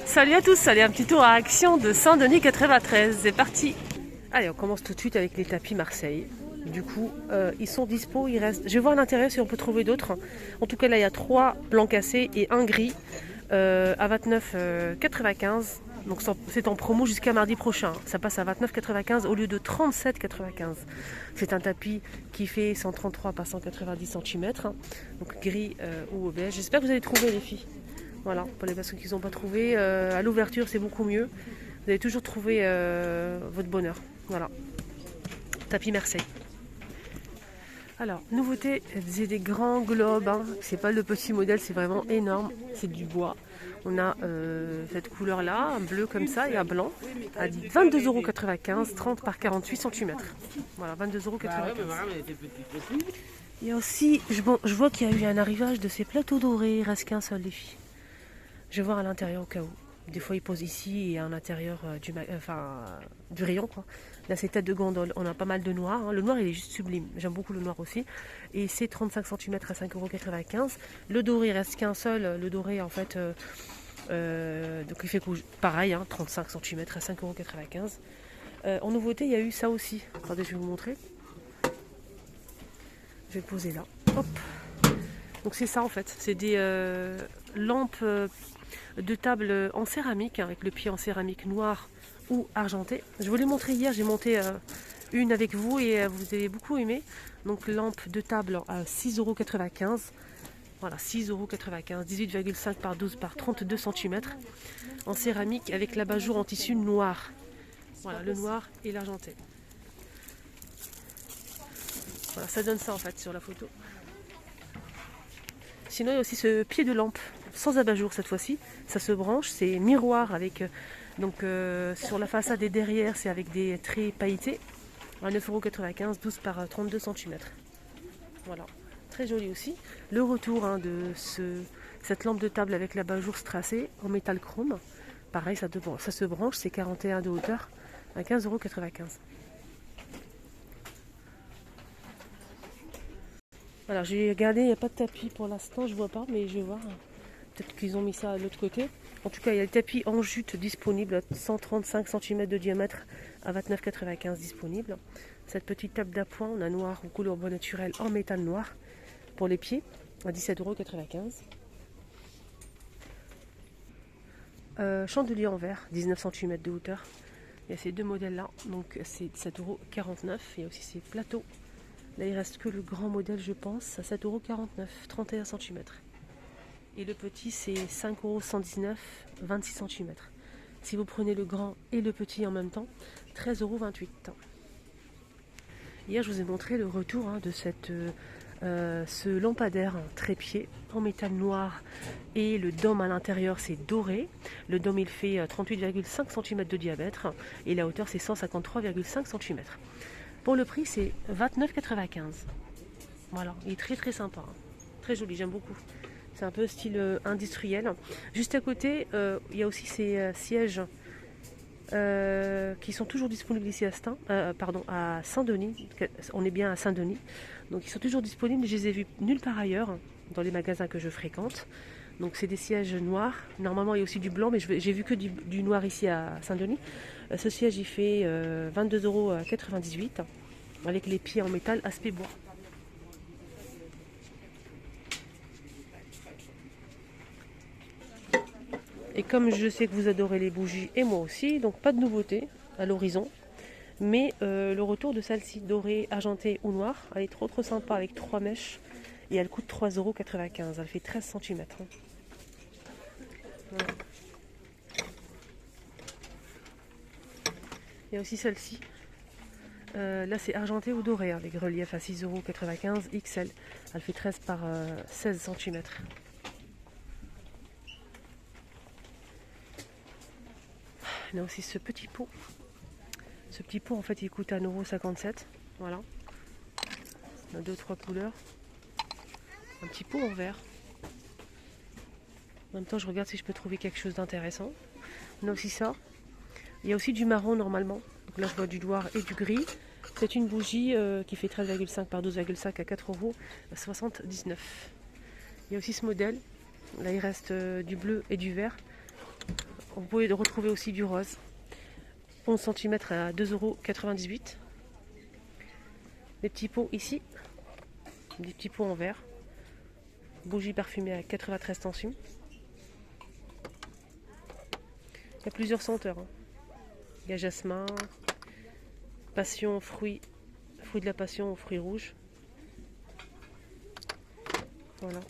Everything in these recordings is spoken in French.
Salut à tous, allez un petit tour à Action de Saint-Denis 93, c'est parti. Allez, on commence tout de suite avec les tapis Marseille. Du coup, ils sont dispo, il reste... Je vais voir à l'intérieur si on peut trouver d'autres. En tout cas, là, il y a 3 blancs cassés et un gris à 29,95. Donc c'est en promo jusqu'à mardi prochain. Ça passe à 29,95 au lieu de 37,95. C'est un tapis qui fait 133 par 190 cm. Donc gris ou beige. J'espère que vous allez trouver les filles. Voilà, pour les personnes qui n'ont pas trouvé, à l'ouverture c'est beaucoup mieux. Vous allez toujours trouver votre bonheur. Voilà, tapis Marseille. Alors, nouveauté, c'est des grands globes. Hein. C'est pas le petit modèle, c'est vraiment énorme. C'est du bois. On a cette couleur-là, un bleu comme ça et un blanc, à 22,95 €, 30 par 48 cm. Voilà, 22,95 €. Il y a aussi, je vois qu'il y a eu un arrivage de ces plateaux dorés. Il reste qu'un seul, les filles. Je vais voir à l'intérieur au cas où. Des fois, ils posent ici et à l'intérieur du rayon. Quoi. Là, c'est tête de gondole. On a pas mal de noir. Hein. Le noir, il est juste sublime. J'aime beaucoup le noir aussi. Et c'est 35 cm à 5,95 €. Le doré, il reste qu'un seul. Le doré, en fait, donc il fait pareil, hein, 35 cm à 5,95 €. En nouveauté, il y a eu ça aussi. Attendez, je vais vous montrer. Je vais le poser là. Hop. Donc c'est ça en fait. C'est des lampes de table en céramique, avec le pied en céramique noir ou argenté. Je vous l'ai montré hier, j'ai monté une avec vous et vous avez beaucoup aimé. Donc lampe de table à 6,95 €. Voilà, 6,95 €, 18,5 par 12 par 32 cm en céramique avec l'abat-jour en tissu noir. Voilà, le noir et l'argenté. Voilà, ça donne ça en fait sur la photo. Sinon, il y a aussi ce pied de lampe, sans abat-jour cette fois-ci. Ça se branche, c'est miroir avec... sur la façade et derrière, c'est avec des traits pailletés. À 9,95 €, 12 par 32 cm. Voilà, très joli aussi. Le retour de cette lampe de table avec l'abat-jour strassé en métal chrome. Pareil, ça se branche, c'est 41 de hauteur à 15,95 €. Voilà, j'ai regardé, il n'y a pas de tapis pour l'instant, je vois pas, mais je vais voir. Peut-être qu'ils ont mis ça à l'autre côté. En tout cas, il y a le tapis en jute disponible à 135 cm de diamètre à 29,95 € disponible. Cette petite table d'appoint, on a noir ou couleur bois naturel en métal noir pour les pieds à 17,95 €. Chandelier en verre, 19 cm de hauteur. Il y a ces deux modèles-là, donc c'est 7,49 €. Il y a aussi ces plateaux. Là, il reste que le grand modèle, je pense, à 7,49 €, 31 cm. Et le petit, c'est 5,119 €, 26 cm. Si vous prenez le grand et le petit en même temps, 13,28 €. Hier, je vous ai montré le retour de ce lampadaire trépied en métal noir. Et le dôme à l'intérieur, c'est doré. Le dôme, il fait 38,5 cm de diamètre. Et la hauteur, c'est 153,5 cm. Pour le prix, c'est 29,95 €. Voilà, il est très très sympa. Hein. Très joli, j'aime beaucoup. C'est un peu style industriel. Juste à côté, il y a aussi ces sièges qui sont toujours disponibles ici à Saint-Denis. On est bien à Saint-Denis. Donc ils sont toujours disponibles. Je les ai vus nulle part ailleurs dans les magasins que je fréquente. Donc c'est des sièges noirs. Normalement, il y a aussi du blanc, mais j'ai vu que du noir ici à Saint-Denis. Ce siège, il fait 22,98 € avec les pieds en métal aspect bois. Et comme je sais que vous adorez les bougies, et moi aussi, donc pas de nouveauté à l'horizon. Mais le retour de celle-ci, dorée, argentée ou noire, elle est trop sympa avec 3 mèches. Et elle coûte 3,95 €. Elle fait 13 cm. Voilà. Il y a aussi celle-ci. Là, c'est argenté ou doré, avec relief à 6,95 € XL. Elle fait 13 par 16 cm. Il y a aussi ce petit pot. Ce petit pot, en fait, il coûte 1,57 €. Voilà. On a 2-3 couleurs. Un petit pot en verre. En même temps, je regarde si je peux trouver quelque chose d'intéressant. On a aussi ça. Il y a aussi du marron normalement. Donc là, je vois du noir et du gris. C'est une bougie qui fait 13,5 par 12,5 à 4,79 €. Il y a aussi ce modèle. Là, il reste du bleu et du vert. Vous pouvez retrouver aussi du rose. 11 cm à 2,98 €. Des petits pots ici. Des petits pots en verre. Bougies parfumées à 93 centimes. Il y a plusieurs senteurs. Il y a jasmin, passion, fruit de la passion, fruits rouges. Voilà.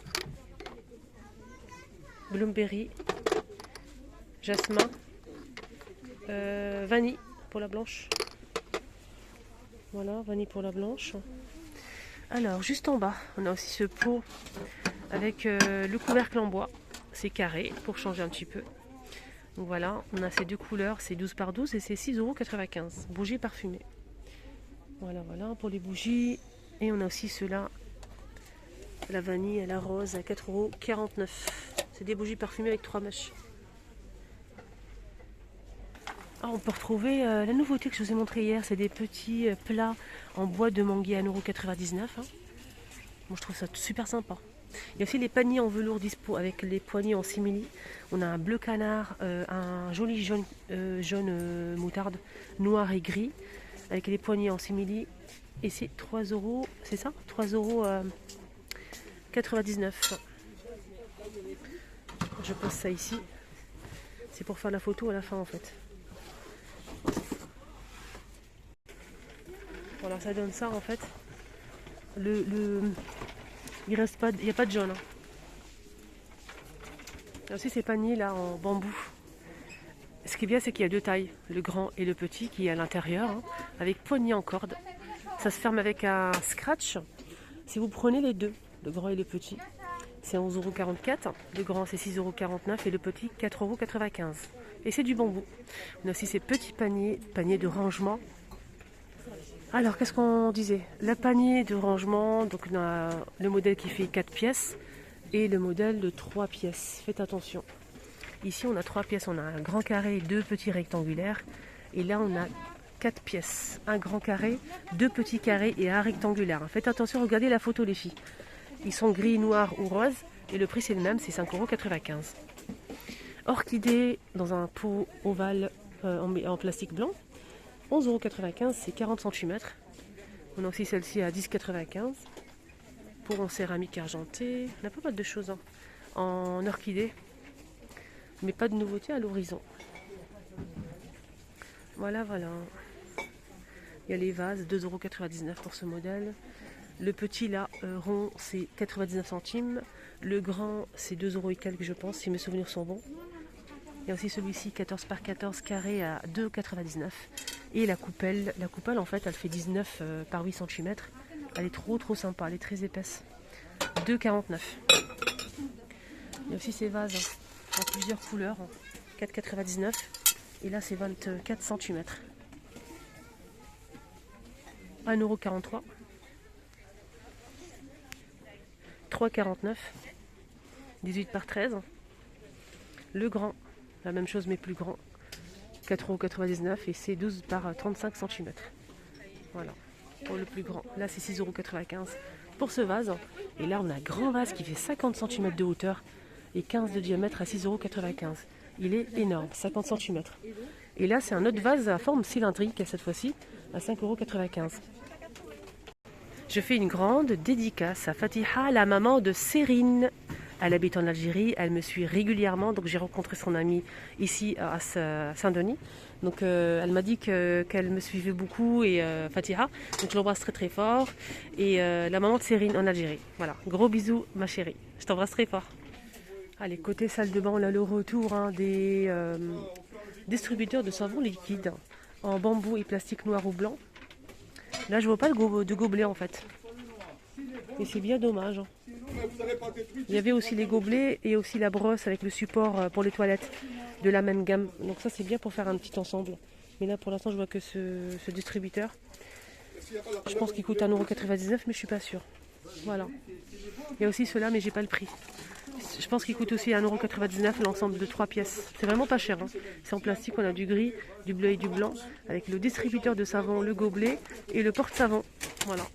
Bloomberry, jasmin, vanille pour la blanche. Voilà, vanille pour la blanche. Alors, juste en bas, on a aussi ce pot avec le couvercle en bois. C'est carré pour changer un petit peu. Donc voilà, on a ces deux couleurs, c'est 12 par 12 et c'est 6,95 €. Bougies parfumées. Voilà, voilà pour les bougies. Et on a aussi ceux-là, la vanille et la rose à 4,49 €. C'est des bougies parfumées avec 3 mèches. Ah, on peut retrouver la nouveauté que je vous ai montré hier, c'est des petits plats en bois de manguier à 1,99 €. Moi je trouve ça super sympa. Il y a aussi les paniers en velours dispo avec les poignées en simili. On a un bleu canard, un joli jaune, moutarde, noir et gris avec les poignées en simili. Et c'est 3 €, c'est ça 3,99 €. Je pose ça ici. C'est pour faire la photo à la fin en fait. Voilà, ça donne ça en fait. Il reste pas, il n'y a pas de jaune. Il y a aussi ces paniers là en bambou. Ce qui est bien, c'est qu'il y a deux tailles, le grand et le petit, qui est à l'intérieur, avec poignée en corde. Ça se ferme avec un scratch. Si vous prenez les deux, le grand et le petit, c'est 11,44 €. Le grand c'est 6,49 € et le petit 4,95 €. Et c'est du bambou. On a aussi ces petits paniers de rangement. Alors, qu'est-ce qu'on disait? Le panier de rangement, donc on a le modèle qui fait 4 pièces et le modèle de 3 pièces. Faites attention. Ici, on a 3 pièces. On a un grand carré et 2 petits rectangulaires. Et là, on a 4 pièces. Un grand carré, 2 petits carrés et un rectangulaire. Faites attention, regardez la photo, les filles. Ils sont gris, noir ou rose. Et le prix, c'est le même, c'est 5,95 €. Orchidée dans un pot ovale en plastique blanc. 11,95 €, c'est 40 cm. On a aussi celle-ci à 10,95 €. Pour en céramique argentée. On a pas mal de choses en orchidée. Mais pas de nouveauté à l'horizon. Voilà, voilà. Il y a les vases, 2,99 € pour ce modèle. Le petit là, rond, c'est 99 centimes. Le grand, c'est 2 € et quelques, je pense, si mes souvenirs sont bons. Il y a aussi celui-ci, 14 par 14 carré à 2,99 €. Et la coupelle, en fait, elle fait 19 par 8 cm. Elle est trop sympa, elle est très épaisse. 2,49 €. Il y a aussi ces vases en plusieurs couleurs, 4,99 €. Et là, c'est 24 cm. 1,43 €. 3,49 €. 18 par 13. Le grand, la même chose mais plus grand. 4,99 € et c'est 12 par 35 cm. Voilà, pour le plus grand. Là, c'est 6,95 € pour ce vase. Et là, on a un grand vase qui fait 50 cm de hauteur et 15 de diamètre à 6,95 €. Il est énorme, 50 cm. Et là, c'est un autre vase à forme cylindrique, cette fois-ci, à 5,95 €. Je fais une grande dédicace à Fatiha, la maman de Sérine. Elle habite en Algérie, elle me suit régulièrement, donc j'ai rencontré son amie ici à Saint-Denis. Donc elle m'a dit qu'elle me suivait beaucoup et Fatiha, donc je l'embrasse très fort. Et la maman de Sérine en Algérie. Voilà, gros bisous ma chérie, je t'embrasse très fort. Allez, côté salle de bain, on a le retour des distributeurs de savon liquide en bambou et plastique noir ou blanc. Là, je vois pas de gobelet en fait. Et c'est bien dommage. Il y avait aussi les gobelets et aussi la brosse avec le support pour les toilettes de la même gamme. Donc ça, c'est bien pour faire un petit ensemble. Mais là, pour l'instant, je vois que ce distributeur. Je pense qu'il coûte 1,99 €, mais je suis pas sûre. Voilà. Il y a aussi ceux-là, mais j'ai pas le prix. Je pense qu'il coûte aussi 1,99 € l'ensemble de 3 pièces. C'est vraiment pas cher. C'est en plastique, on a du gris, du bleu et du blanc. Avec le distributeur de savon, le gobelet et le porte-savon. Voilà.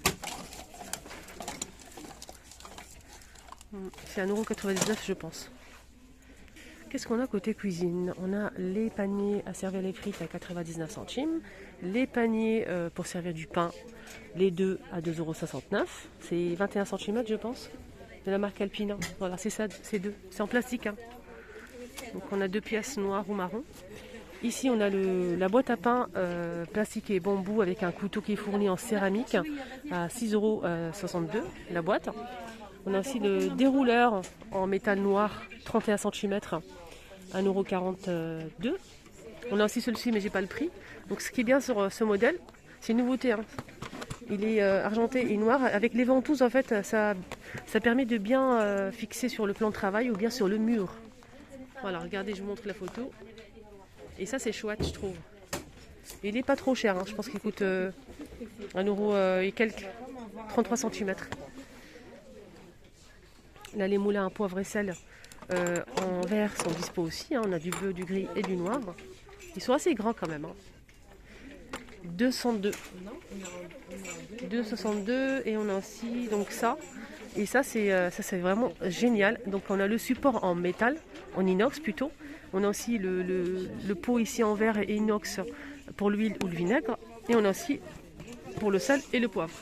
C'est 1,99 € je pense. Qu'est-ce qu'on a côté cuisine? On a les paniers à servir les frites à 99 centimes, les paniers pour servir du pain, les deux à 2,69 €. C'est 21 cm je pense, de la marque Alpina. Voilà, c'est ça, c'est deux. C'est en plastique. Hein. Donc on a 2 pièces noires ou marron. Ici on a la boîte à pain plastique et bambou avec un couteau qui est fourni en céramique à 6,62 € la boîte. On a aussi le dérouleur en métal noir 31 cm. 1,42 €. On a aussi celui-ci mais j'ai pas le prix. Donc ce qui est bien sur ce modèle, c'est une nouveauté. Hein. Il est argenté et noir. Avec les ventouses en fait ça permet de bien fixer sur le plan de travail ou bien sur le mur. Voilà, regardez, je vous montre la photo. Et ça c'est chouette je trouve. Il n'est pas trop cher, hein. Je pense qu'il coûte 1 € et quelques, 33 cm. Là les moulins à poivre et sel en vert sont dispo aussi, hein. On a du bleu, du gris et du noir. Ils sont assez grands quand même. Hein. 2,62 et on a aussi donc ça. Et ça c'est vraiment génial. Donc on a le support en métal, en inox plutôt. On a aussi le pot ici en verre et inox pour l'huile ou le vinaigre. Et on a aussi pour le sel et le poivre.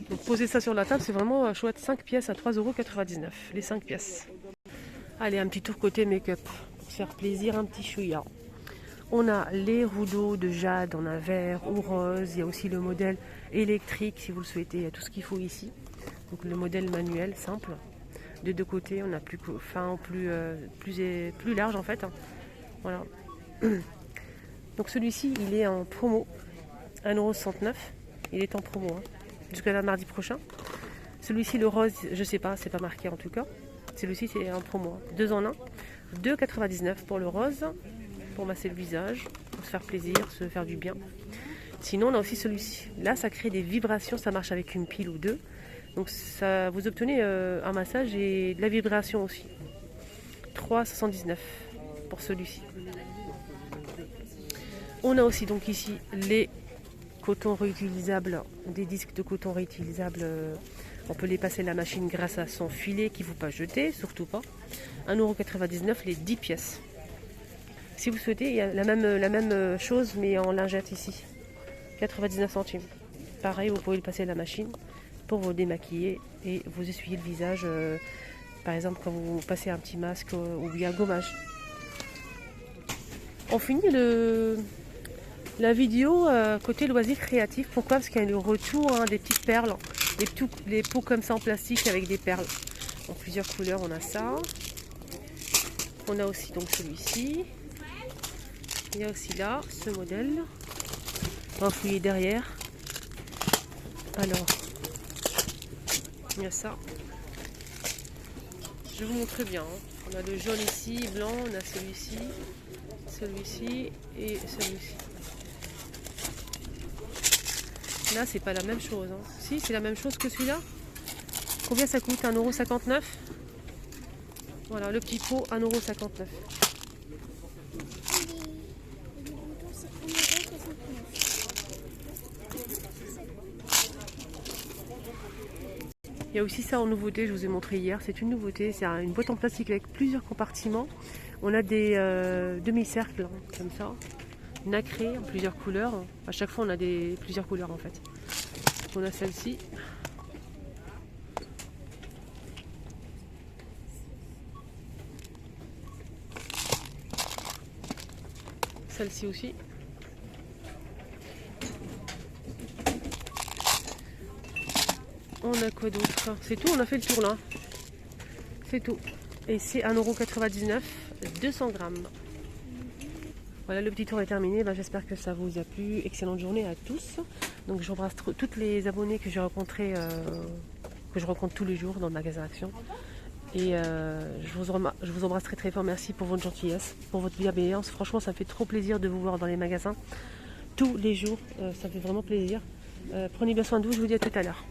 Donc poser ça sur la table, c'est vraiment chouette. 5 pièces à 3,99 €. Les 5 pièces. Allez, un petit tour côté make-up pour se faire plaisir, un petit chouïa. On a les rouleaux de jade en un vert ou rose. Il y a aussi le modèle électrique si vous le souhaitez. Il y a tout ce qu'il faut ici. Donc le modèle manuel simple. De deux côtés, on a plus fin, plus large en fait. Voilà. Donc celui-ci, il est en promo. 1,69 €. Il est en promo. Hein. Jusqu'à la mardi prochain. Celui-ci, le rose, je sais pas, c'est pas marqué en tout cas. Celui-ci, c'est en promo. 2 en 1. 2,99 € pour le rose, pour masser le visage, pour se faire plaisir, se faire du bien. Sinon, on a aussi celui-ci. Là, ça crée des vibrations, ça marche avec une pile ou deux. Donc, ça, vous obtenez un massage et de la vibration aussi. 3,79 € pour celui-ci. On a aussi donc ici les coton réutilisable, des disques de coton réutilisables. On peut les passer à la machine grâce à son filet qu'il ne faut pas jeter, surtout pas. 1,99 € les 10 pièces. Si vous souhaitez, il y a la même chose mais en lingette ici. 99 centimes. Pareil, vous pouvez le passer à la machine pour vous démaquiller et vous essuyer le visage. Par exemple, quand vous passez un petit masque ou bien un gommage. On finit la vidéo côté loisirs créatifs. Pourquoi? Parce qu'il y a le retour des petites perles, les pots comme ça en plastique avec des perles en plusieurs couleurs. On a ça. On a aussi donc celui-ci. Il y a aussi là ce modèle. On va fouiller derrière. Alors, il y a ça. Je vous montre bien. Hein. On a le jaune ici, blanc. On a celui-ci, celui-ci et celui-ci. Là, c'est pas la même chose. Hein. Si, c'est la même chose que celui-là. Combien ça coûte? 1,59 €. Voilà, le petit pot, 1,59 €. Il y a aussi ça en nouveauté, je vous ai montré hier. C'est une nouveauté, c'est une boîte en plastique avec plusieurs compartiments. On a des demi-cercles, hein, comme ça. Nacré en plusieurs couleurs. À chaque fois on a plusieurs couleurs en fait. On a celle-ci. Celle-ci aussi. On a quoi d'autre? C'est tout, on a fait le tour là. C'est tout. Et c'est 1,99 €, 200 grammes. Voilà, le petit tour est terminé. J'espère que ça vous a plu. Excellente journée à tous. Donc j'embrasse toutes les abonnés que j'ai rencontrés, que je rencontre tous les jours dans le magasin Action. Et je vous embrasse très très fort. Merci pour votre gentillesse, pour votre bienveillance. Franchement, ça me fait trop plaisir de vous voir dans les magasins tous les jours. Ça fait vraiment plaisir. Prenez bien soin de vous. Je vous dis à tout à l'heure.